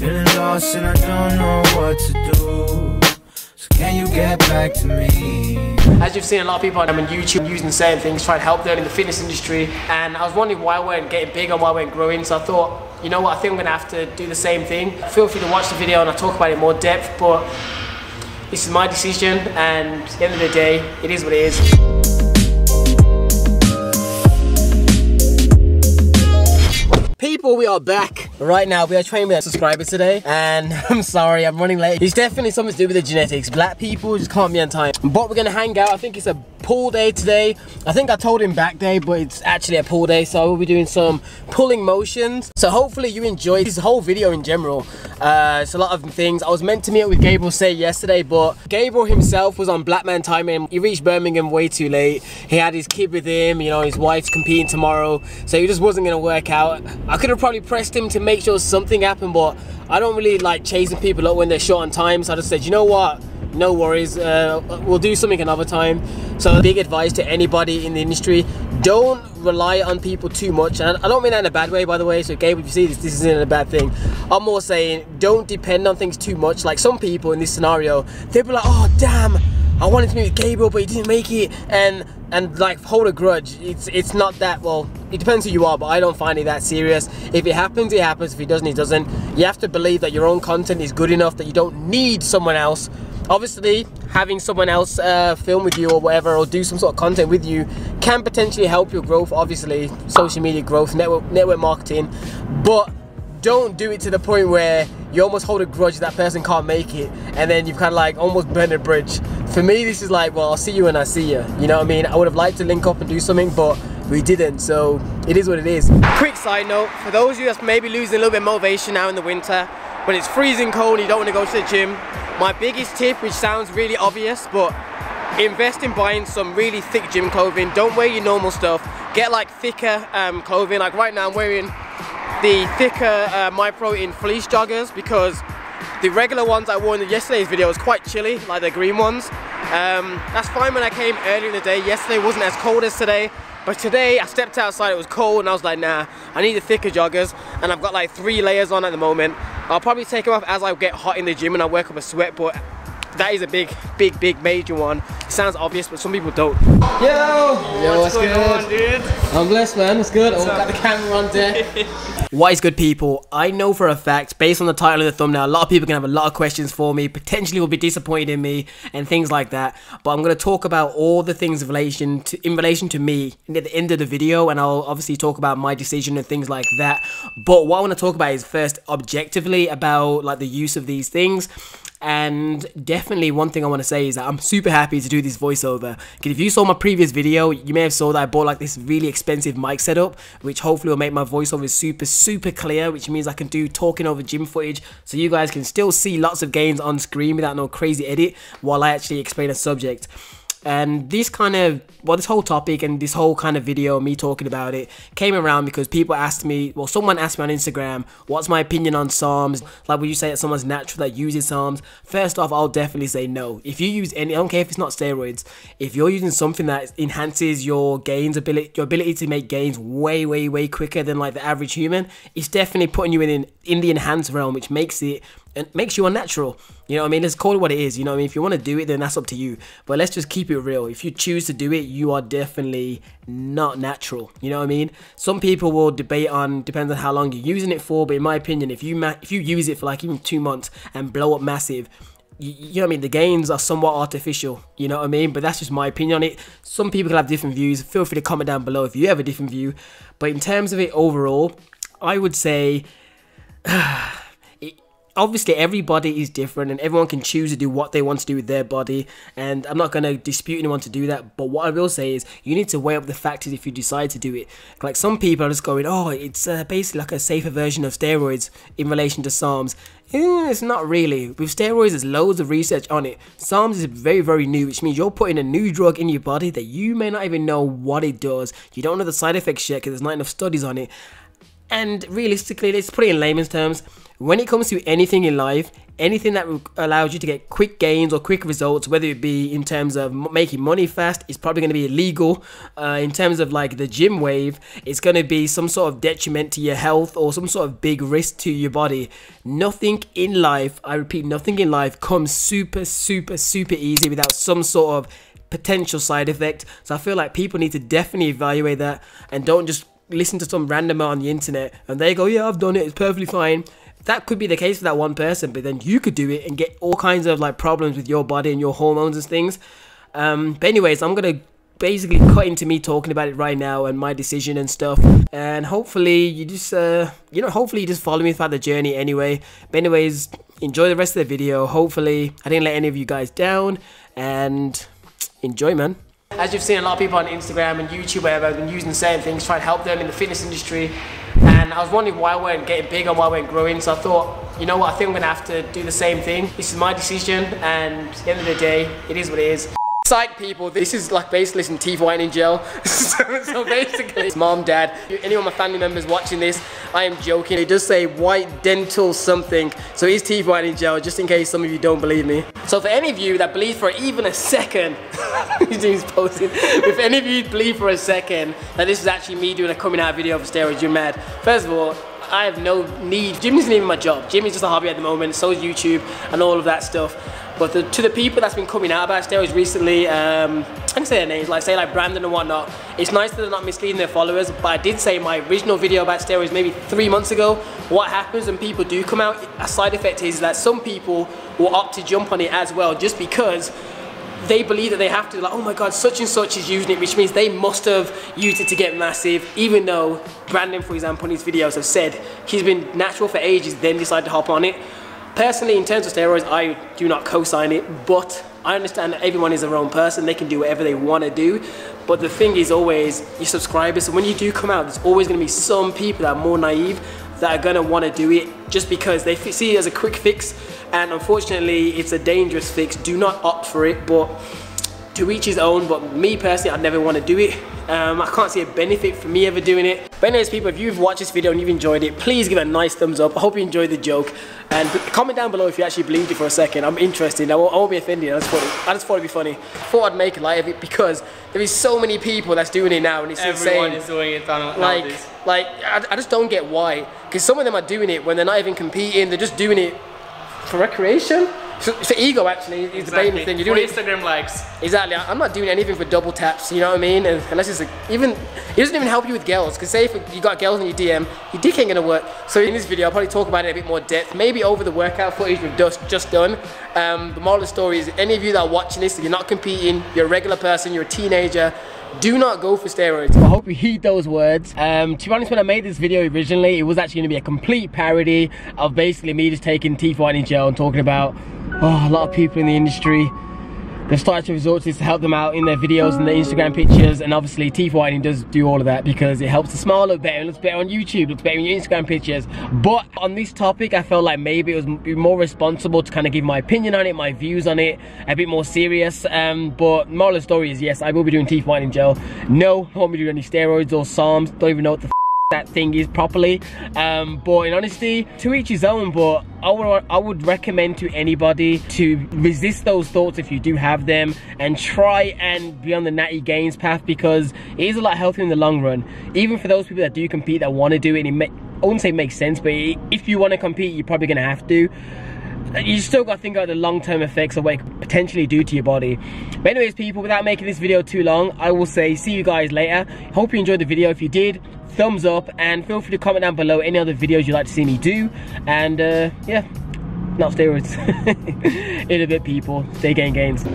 Feeling lost and I don't know what to do. So can you get back to me? As you've seen, a lot of people on YouTube using certain things, trying to help them in the fitness industry. And I was wondering why I weren't getting bigger, why I weren't growing. So I thought, you know what, I think I'm gonna have to do the same thing. Feel free to watch the video and I'll talk about it in more depth, but this is my decision, and at the end of the day, it is what it is. People, we are back. Right now, we are training with a subscriber today, and I'm sorry, I'm running late. It's definitely something to do with the genetics. Black people just can't be on time. But we're gonna hang out. I think it's a pull day today. I think I told him back day, but it's actually a pull day, so we'll be doing some pulling motions. So hopefully you enjoyed this whole video in general. It's a lot of things. I was meant to meet up with Gabriel Say yesterday, but Gabriel himself was on black man time and he reached Birmingham way too late. He had his kid with him, you know, his wife's competing tomorrow, so he just wasn't gonna work out. I could have probably pressed him to make sure something happened, but I don't really like chasing people up when they're short on time, so I just said, you know what, no worries, we'll do something another time. So big advice to anybody in the industry, don't rely on people too much, and I don't mean that in a bad way, by the way, so Gabe, if you see this, this isn't a bad thing. I'm more saying, don't depend on things too much. Like some people in this scenario, they'll be like, oh damn, I wanted to meet with Gabriel, but he didn't make it, and like hold a grudge. It's not that, well, it depends who you are, but I don't find it that serious. If it happens, it happens. If it doesn't, it doesn't. You have to believe that your own content is good enough that you don't need someone else. Obviously, having someone else film with you or whatever, or do some sort of content with you, can potentially help your growth. Obviously, social media growth, network marketing, but don't do it to the point where you almost hold a grudge that person can't make it, and then you've kind of like almost burned a bridge. For me, this is like, well, I'll see you when I see you. You know what I mean? I would have liked to link up and do something, but we didn't, so it is what it is. Quick side note, for those of you that's maybe losing a little bit of motivation now in the winter, when it's freezing cold and you don't want to go to the gym, my biggest tip, which sounds really obvious, but invest in buying some really thick gym clothing. Don't wear your normal stuff. Get like thicker clothing. Like right now I'm wearing the thicker My Protein fleece joggers, because the regular ones I wore in yesterday's video was quite chilly, like the green ones. That's fine when I came earlier in the day. Yesterday wasn't as cold as today, but today I stepped outside, it was cold, and I was like, nah, I need the thicker joggers, and I've got like 3 layers on at the moment. I'll probably take them off as I get hot in the gym and I work up a sweat, but that is a big major one. It sounds obvious, but some people don't. Yo, what's going on, dude? I'm blessed, man. It's good. I've got the camera on there. What is good, people? I know for a fact, based on the title and the thumbnail, a lot of people can have a lot of questions for me, potentially will be disappointed in me and things like that. But I'm going to talk about all the things in relation to me at the end of the video, and I'll obviously talk about my decision and things like that. But what I want to talk about is first objectively about like the use of these things. And definitely one thing I want to say is that I'm super happy to do this voiceover. Because if you saw my previous video, you may have saw that I bought like this really expensive mic setup, which hopefully will make my voiceover super clear, which means I can do talking over gym footage, so you guys can still see lots of gains on screen without no crazy edit while I actually explain a subject. And this kind of, well, this whole topic and this whole kind of video, me talking about it, came around because people asked me, well, someone asked me on Instagram, what's my opinion on sarms? Like, would you say that someone's natural that uses sarms? First off, I'll definitely say no. If you use any, I don't care if it's not steroids, if you're using something that enhances your gains, your ability to make gains way quicker than like the average human, it's definitely putting you in the enhanced realm, which makes it, it makes you unnatural. You know what I mean? Let's call it what it is. You know what I mean? If you want to do it, then that's up to you. But let's just keep it real. If you choose to do it, you are definitely not natural. You know what I mean? Some people will debate on, depends on how long you're using it for. But in my opinion, if you use it for like even 2 months and blow up massive, you know what I mean? The gains are somewhat artificial. You know what I mean? But that's just my opinion on it. Some people can have different views. Feel free to comment down below if you have a different view. But in terms of it overall, I would say... obviously everybody is different and everyone can choose to do what they want to do with their body, and I'm not going to dispute anyone to do that, but what I will say is you need to weigh up the factors if you decide to do it. Like some people are just going, oh, it's basically like a safer version of steroids in relation to sarms. It's not really. With steroids, there's loads of research on it. Sarms is very new, which means you're putting a new drug in your body that you may not even know what it does. You don't know the side effects yet because there's not enough studies on it. And realistically, let's put it in layman's terms, when it comes to anything in life, anything that allows you to get quick gains or quick results, whether it be in terms of making money fast, is probably going to be illegal. In terms of like the gym wave, it's going to be some sort of detriment to your health or some sort of big risk to your body. Nothing in life, I repeat, nothing in life comes super easy without some sort of potential side effect. So I feel like people need to definitely evaluate that and don't just listen to some randomer on the internet and they go, yeah, I've done it, it's perfectly fine. That could be the case for that one person, but then you could do it and get all kinds of like problems with your body and your hormones and things. But anyways, I'm gonna basically cut into me talking about it right now and my decision and stuff, and hopefully you just hopefully you just follow me throughout the journey anyway. But anyways, enjoy the rest of the video. Hopefully I didn't let any of you guys down, and enjoy, man. As you've seen, a lot of people on Instagram and YouTube, wherever, have been using certain things, trying to help them in the fitness industry. And I was wondering why we weren't getting bigger, why we weren't growing. So I thought, you know what, I think I'm gonna have to do the same thing. This is my decision, and at the end of the day, it is what it is. Psych people, this is like basically some teeth whitening gel. so basically, it's mom, dad, any of my family members watching this, I am joking. It does say white dental something, so it's teeth whitening gel, just in case some of you don't believe me. So for any of you that believe for even a second, he's posting, if any of you believe for a second that this is actually me doing a coming out video for steroids, you're mad. First of all, I have no need. Gym isn't even my job. Gym is just a hobby at the moment. So is YouTube and all of that stuff. But to the people that's been coming out about steroids recently, I can say their names, like say like Brandon and whatnot. It's nice that they're not misleading their followers. But I did say in my original video about steroids maybe 3 months ago, what happens when people do come out, a side effect is that some people will opt to jump on it as well, just because they believe that they have to, like, oh my god, such and such is using it, which means they must have used it to get massive, even though Brandon, for example, in his videos have said he's been natural for ages, then decided to hop on it. Personally, in terms of steroids, I do not co-sign it, but I understand that everyone is their own person, they can do whatever they want to do. But the thing is always your subscribers, so when you do come out, there's always going to be some people that are more naive that are going to want to do it just because they see it as a quick fix, and unfortunately it's a dangerous fix. Do not opt for it, but to each his own. But me personally, I'd never want to do it. I can't see a benefit for me ever doing it. But anyways people, if you've watched this video and you've enjoyed it, please give it a nice thumbs up. I hope you enjoyed the joke, and comment down below if you actually believed it for a second. I'm interested. I won't be offended. I just thought it'd be funny. Thought I'd make light of it because there is so many people that's doing it now, and it's Everyone insane. is doing it nowadays. I just don't get why. Because some of them are doing it when they're not even competing. They're just doing it for recreation. For ego, actually, is the main thing. You're doing Instagram likes. Exactly. I'm not doing anything for double taps. You know what I mean? And unless it's like, it doesn't even help you with girls. Because say if you got girls in your DM, your dick ain't gonna work. So in this video, I'll probably talk about it in a bit more depth. Maybe over the workout footage we've just done. The moral of the story is, any of you that are watching this, if you're not competing, you're a regular person, you're a teenager, do not go for steroids. I hope you heed those words. To be honest, when I made this video originally, it was actually going to be a complete parody of basically me just taking teeth whitening gel and talking about, oh, a lot of people in the industry, they've started to resort to this to help them out in their videos and their Instagram pictures. And obviously teeth whitening does do all of that because it helps the smile look better, it looks better on YouTube, looks better in your Instagram pictures. But on this topic, I felt like maybe it was more responsible to kind of give my opinion on it, my views on it, a bit more serious. But moral of the story is, yes, I will be doing teeth whitening gel. No, I won't be doing any steroids or sarms. Don't even know what the that thing is properly. But in honesty, to each his own. But I would recommend to anybody to resist those thoughts if you do have them, and try and be on the natty gains path, because it is a lot healthier in the long run. Even for those people that do compete, that want to do it, I wouldn't say it makes sense, but if you want to compete, you're probably going to have to. You still got to think about the long-term effects of what it could potentially do to your body. But anyways people, without making this video too long, I will say see you guys later. Hope you enjoyed the video. If you did, thumbs up, and feel free to comment down below any other videos you'd like to see me do. And yeah, not steroids. In a bit people, stay getting gains.